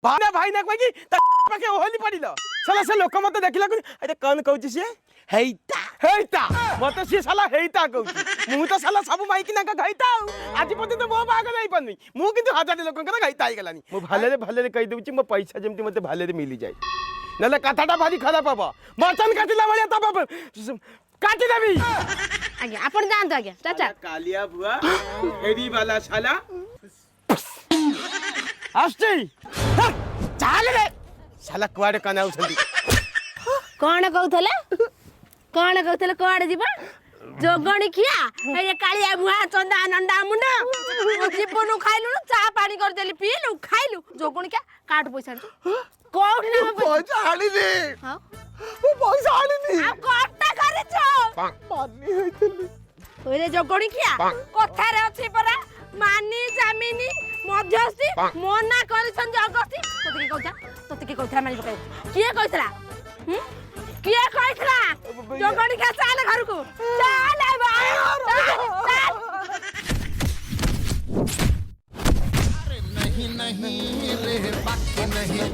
भाई ना कहि पाके ओहली पड़िलो साला से लोक मते देखिला अरे कौन कहउची से हेइता मते से साला हेइता कहउची मु तो साला सब माइकी ना गइता आज पते तो मो बाग नहीं पन्नी मु किंतु हजार लोक का गइता आइ गलानी मो भाले कहि देउची मो पैसा जेमति मते भाले मिली जाय नले कथाटा भारी खराब बाबा मचन काटिला बलिया तब काटी देबी आगे अपन जान तो आगे चाचा कालिया बुआ हेरी वाला साला आस्ती चाल रे साला कुआडे कना उछंदी कौन कहथले कुआडे जीवा जोगणी खिया ए कालिया बुआ चंदा नंदा मुंडा जीवन खाइलु चा पानी कर देली पीलु खाइलु जोगणी क्या काट पैसा कोठ ना पैसा आनी दे हां वो पैसा आनी नी आ कोठा करे छ पानी होइतली ओरे जोगणी खिया कथा रे अछि परा मानी जामिनी मध्यस्थी मना करिसन जगस्ती तोते के कहथरा मानी पकाय किए कहथरा किए कहथरा जोगणी खिया चल घर को चल भाई नहीं रे बाकी नहीं